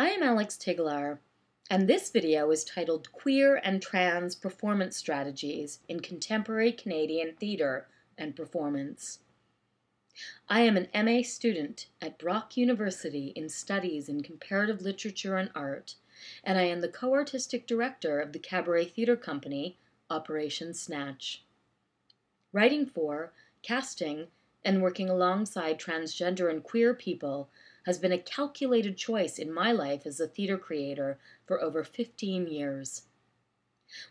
I am Alex Tiglar, and this video is titled Queer and Trans Performance Strategies in Contemporary Canadian Theatre and Performance. I am an MA student at Brock University in Studies in Comparative Literature and Art, and I am the co-artistic director of the cabaret theatre company, Operation Snatch. Writing for, casting, and working alongside transgender and queer people has been a calculated choice in my life as a theater creator for over 15 years.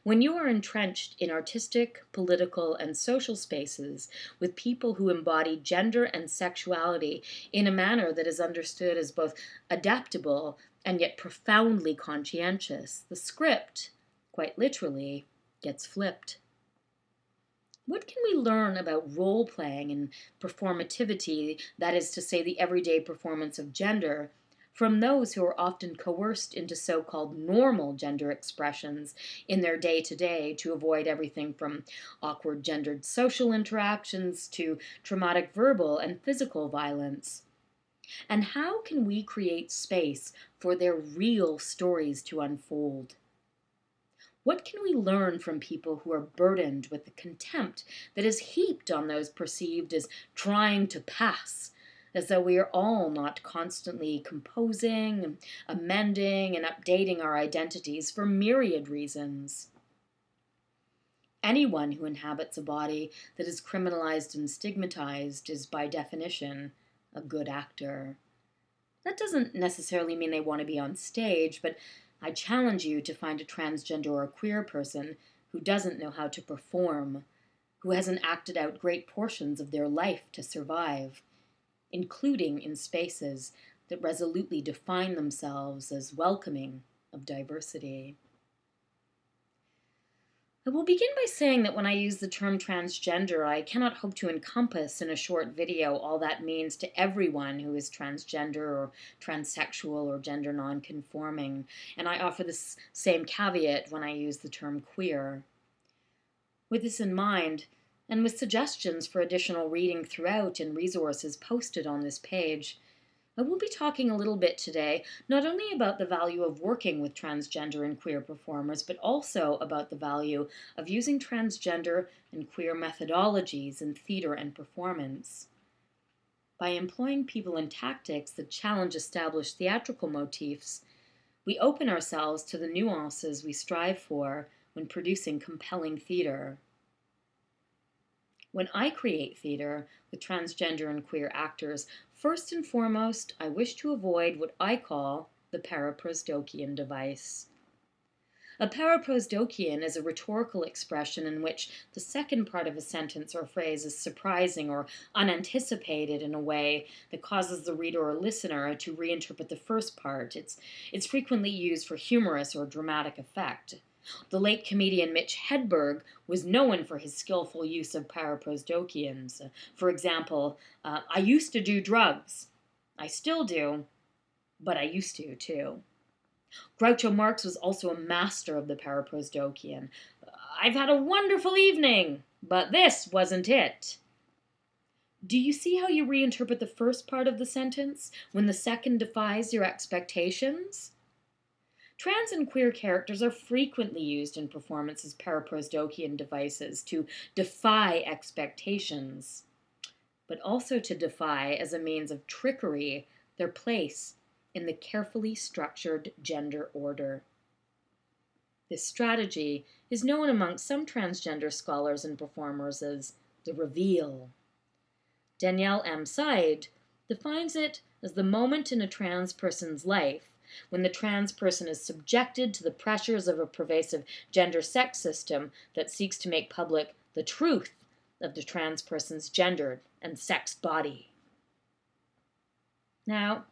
When you are entrenched in artistic, political, and social spaces with people who embody gender and sexuality in a manner that is understood as both adaptable and yet profoundly conscientious, the script, quite literally, gets flipped. What can we learn about role-playing and performativity, that is to say the everyday performance of gender, from those who are often coerced into so-called normal gender expressions in their day-to-day to avoid everything from awkward gendered social interactions to traumatic verbal and physical violence? And how can we create space for their real stories to unfold? What can we learn from people who are burdened with the contempt that is heaped on those perceived as trying to pass, as though we are all not constantly composing, amending, and updating our identities for myriad reasons? Anyone who inhabits a body that is criminalized and stigmatized is, by definition, a good actor. That doesn't necessarily mean they want to be on stage, but I challenge you to find a transgender or queer person who doesn't know how to perform, who hasn't acted out great portions of their life to survive, including in spaces that resolutely define themselves as welcoming of diversity. I will begin by saying that when I use the term transgender, I cannot hope to encompass in a short video all that means to everyone who is transgender or transsexual or gender nonconforming, and I offer this same caveat when I use the term queer. With this in mind, and with suggestions for additional reading throughout and resources posted on this page, I will be talking a little bit today, not only about the value of working with transgender and queer performers, but also about the value of using transgender and queer methodologies in theater and performance. By employing people and tactics that challenge established theatrical motifs, we open ourselves to the nuances we strive for when producing compelling theater. When I create theater with transgender and queer actors, first and foremost, I wish to avoid what I call the paraprosdokian device. A paraprosdokian is a rhetorical expression in which the second part of a sentence or phrase is surprising or unanticipated in a way that causes the reader or listener to reinterpret the first part. It's frequently used for humorous or dramatic effect. The late comedian Mitch Hedberg was known for his skillful use of paraprosdokians. For example, I used to do drugs. I still do, but I used to too. Groucho Marx was also a master of the paraprosdokian. I've had a wonderful evening, but this wasn't it. Do you see how you reinterpret the first part of the sentence when the second defies your expectations? Trans and queer characters are frequently used in performance as paraprosdokian devices to defy expectations, but also to defy, as a means of trickery, their place in the carefully structured gender order. This strategy is known amongst some transgender scholars and performers as the reveal. Danielle M. Said defines it as the moment in a trans person's life when the trans person is subjected to the pressures of a pervasive gender-sex system that seeks to make public the truth of the trans person's gendered and sexed body. Now,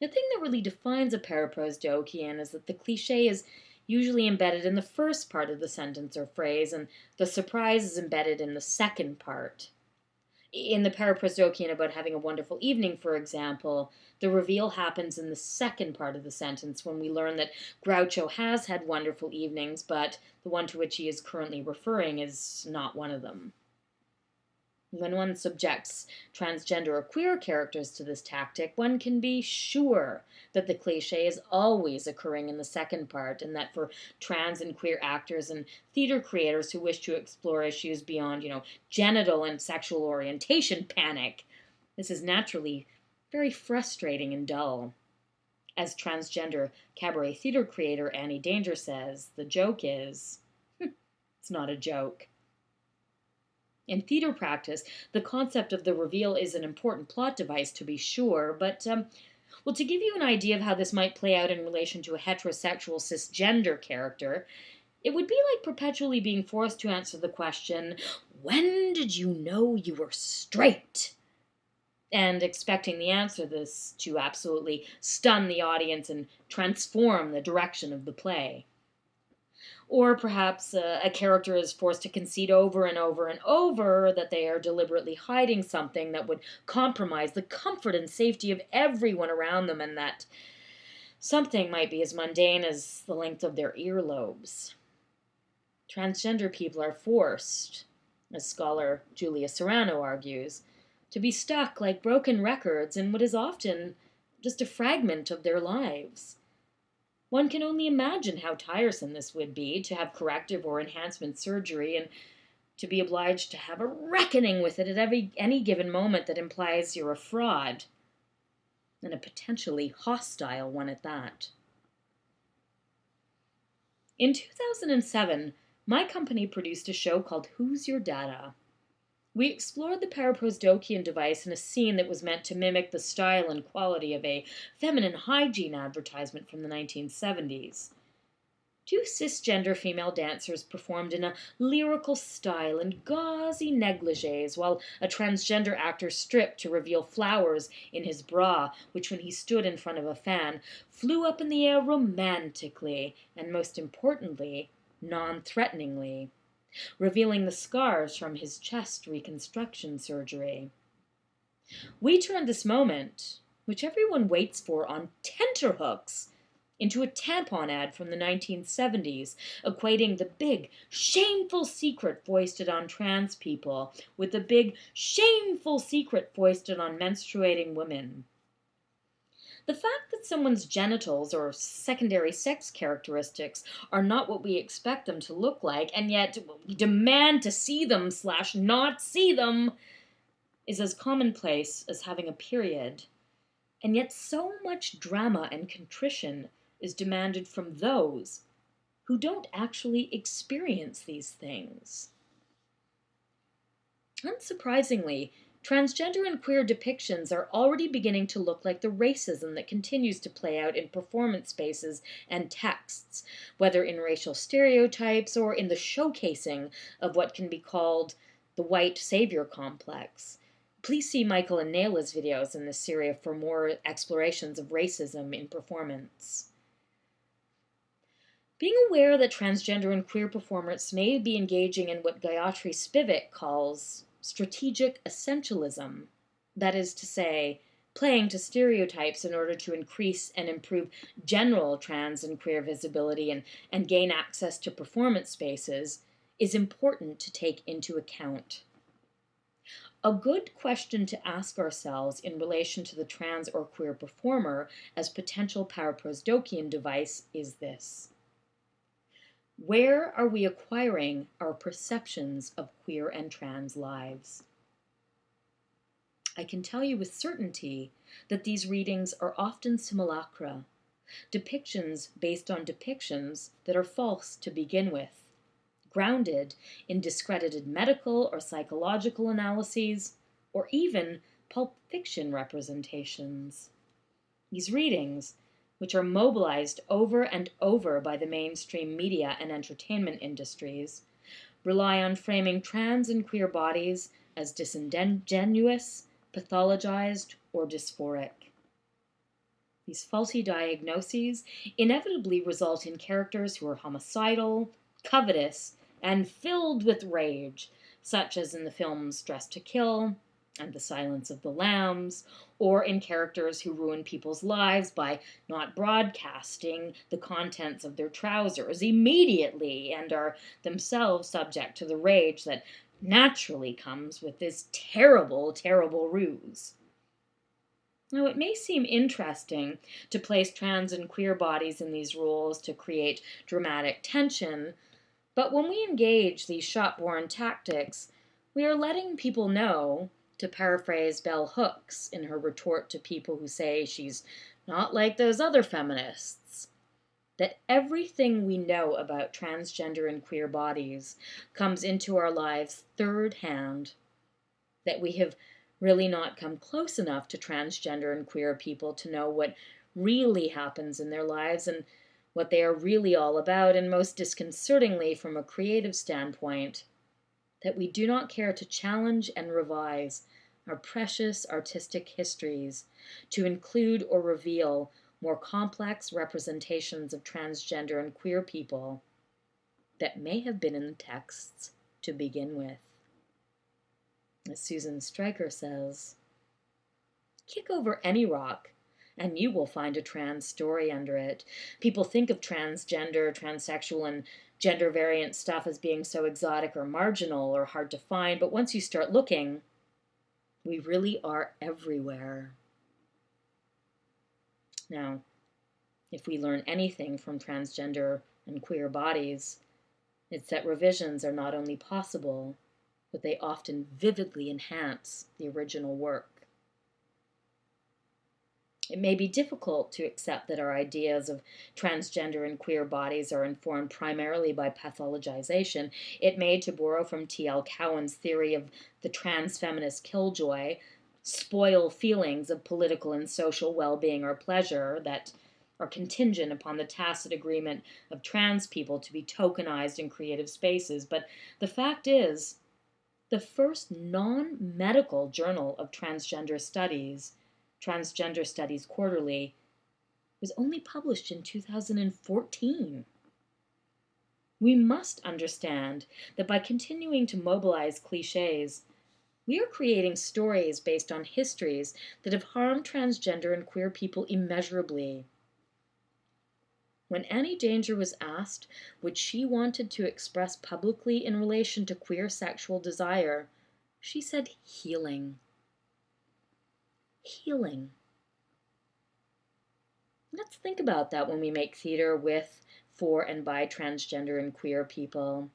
the thing that really defines a paraprosdokian is that the cliche is usually embedded in the first part of the sentence or phrase, and the surprise is embedded in the second part. In the paraprosdokian about having a wonderful evening, for example, the reveal happens in the second part of the sentence when we learn that Groucho has had wonderful evenings, but the one to which he is currently referring is not one of them. When one subjects transgender or queer characters to this tactic, one can be sure that the cliche is always occurring in the second part, and that for trans and queer actors and theater creators who wish to explore issues beyond, genital and sexual orientation panic, this is naturally very frustrating and dull. As transgender cabaret theater creator Annie Danger says, the joke is, it's not a joke. In theater practice, the concept of the reveal is an important plot device, to be sure, but, to give you an idea of how this might play out in relation to a heterosexual cisgender character, it would be like perpetually being forced to answer the question, when did you know you were straight? And expecting the answer this to absolutely stun the audience and transform the direction of the play. Or perhaps a character is forced to concede over and over and over that they are deliberately hiding something that would compromise the comfort and safety of everyone around them, and that something might be as mundane as the length of their earlobes. Transgender people are forced, as scholar Julia Serrano argues, to be stuck like broken records in what is often just a fragment of their lives. One can only imagine how tiresome this would be, to have corrective or enhancement surgery and to be obliged to have a reckoning with it at any given moment that implies you're a fraud, and a potentially hostile one at that. In 2007, my company produced a show called Who's Your Dada? We explored the paraprosdokian device in a scene that was meant to mimic the style and quality of a feminine hygiene advertisement from the 1970s. Two cisgender female dancers performed in a lyrical style in gauzy negligees, while a transgender actor stripped to reveal flowers in his bra, which, when he stood in front of a fan, flew up in the air romantically and, most importantly, non-threateningly, revealing the scars from his chest reconstruction surgery. We turned this moment, which everyone waits for on tenterhooks, into a tampon ad from the 1970s, equating the big, shameful secret foisted on trans people with the big, shameful secret foisted on menstruating women. The fact that someone's genitals or secondary sex characteristics are not what we expect them to look like, and yet we demand to see them / not see them, is as commonplace as having a period. And yet so much drama and contrition is demanded from those who don't actually experience these things. Unsurprisingly, transgender and queer depictions are already beginning to look like the racism that continues to play out in performance spaces and texts, whether in racial stereotypes or in the showcasing of what can be called the white savior complex. Please see Michael and Nayla's videos in this series for more explorations of racism in performance. Being aware that transgender and queer performers may be engaging in what Gayatri Spivak calls strategic essentialism, that is to say, playing to stereotypes in order to increase and improve general trans and queer visibility and gain access to performance spaces, is important to take into account. A good question to ask ourselves in relation to the trans or queer performer as potential paraprosdokian device is this: where are we acquiring our perceptions of queer and trans lives? I can tell you with certainty that these readings are often simulacra, depictions based on depictions that are false to begin with, grounded in discredited medical or psychological analyses, or even pulp fiction representations. These readings, which are mobilized over and over by the mainstream media and entertainment industries, rely on framing trans and queer bodies as disingenuous, pathologized, or dysphoric. These faulty diagnoses inevitably result in characters who are homicidal, covetous, and filled with rage, such as in the films Dressed to Kill and The Silence of the Lambs, or in characters who ruin people's lives by not broadcasting the contents of their trousers immediately and are themselves subject to the rage that naturally comes with this terrible, terrible ruse. Now, it may seem interesting to place trans and queer bodies in these roles to create dramatic tension, but when we engage these shop-worn tactics, we are letting people know, to paraphrase Bell Hooks in her retort to people who say she's not like those other feminists, that everything we know about transgender and queer bodies comes into our lives third hand, that we have really not come close enough to transgender and queer people to know what really happens in their lives and what they are really all about, and most disconcertingly from a creative standpoint, that we do not care to challenge and revise our precious artistic histories to include or reveal more complex representations of transgender and queer people that may have been in the texts to begin with. As Susan Stryker says, kick over any rock and you will find a trans story under it. People think of transgender, transsexual, and gender variant stuff as being so exotic or marginal or hard to find, but once you start looking, we really are everywhere. Now, if we learn anything from transgender and queer bodies, it's that revisions are not only possible, but they often vividly enhance the original work. It may be difficult to accept that our ideas of transgender and queer bodies are informed primarily by pathologization. It may, to borrow from T.L. Cowan's theory of the trans feminist killjoy, spoil feelings of political and social well-being or pleasure that are contingent upon the tacit agreement of trans people to be tokenized in creative spaces. But the fact is, the first non-medical journal of transgender studies, Transgender Studies Quarterly, was only published in 2014. We must understand that by continuing to mobilize cliches, we are creating stories based on histories that have harmed transgender and queer people immeasurably. When Annie Danger was asked what she wanted to express publicly in relation to queer sexual desire, she said healing. Healing. Let's think about that when we make theater with, for, and by transgender and queer people.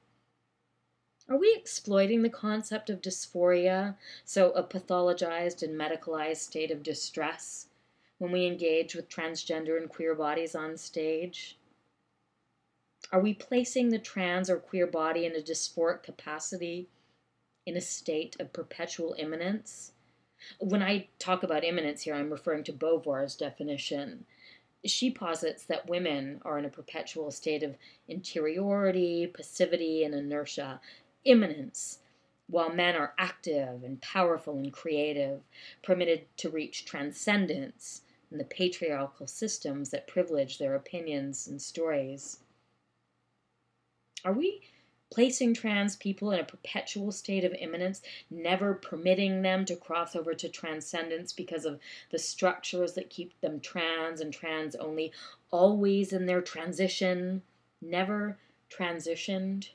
Are we exploiting the concept of dysphoria, so a pathologized and medicalized state of distress, when we engage with transgender and queer bodies on stage? Are we placing the trans or queer body in a dysphoric capacity, in a state of perpetual imminence? When I talk about imminence here, I'm referring to Beauvoir's definition. She posits that women are in a perpetual state of interiority, passivity, and inertia, imminence, while men are active and powerful and creative, permitted to reach transcendence in the patriarchal systems that privilege their opinions and stories. Are we placing trans people in a perpetual state of imminence, never permitting them to cross over to transcendence because of the structures that keep them trans and trans only, always in their transition, never transitioned?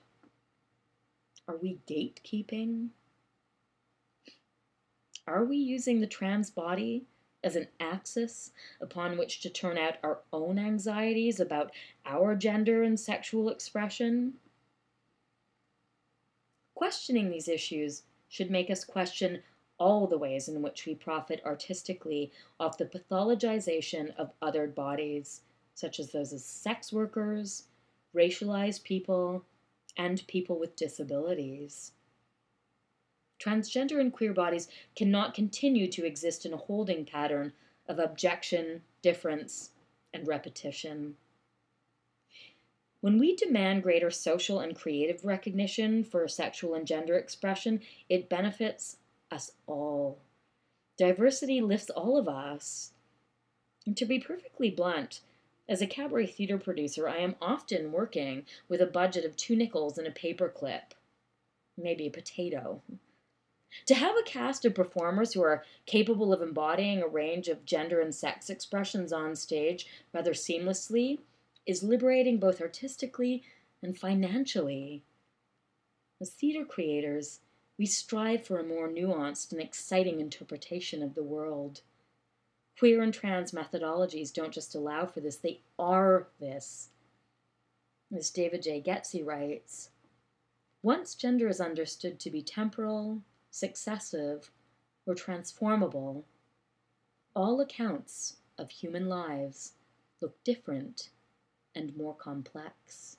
Are we gatekeeping? Are we using the trans body as an axis upon which to turn out our own anxieties about our gender and sexual expression? Questioning these issues should make us question all the ways in which we profit artistically off the pathologization of othered bodies, such as those of sex workers, racialized people, and people with disabilities. Transgender and queer bodies cannot continue to exist in a holding pattern of objection, difference, and repetition. When we demand greater social and creative recognition for sexual and gender expression, it benefits us all. Diversity lifts all of us. And to be perfectly blunt, as a cabaret theater producer, I am often working with a budget of 2 nickels and a paperclip, maybe a potato. To have a cast of performers who are capable of embodying a range of gender and sex expressions on stage rather seamlessly is liberating both artistically and financially. As theater creators, We strive for a more nuanced and exciting interpretation of the world. Queer and trans methodologies don't just allow for this, they are this. As David J. Getze writes, once gender is understood to be temporal, successive, or transformable, all accounts of human lives look different and more complex.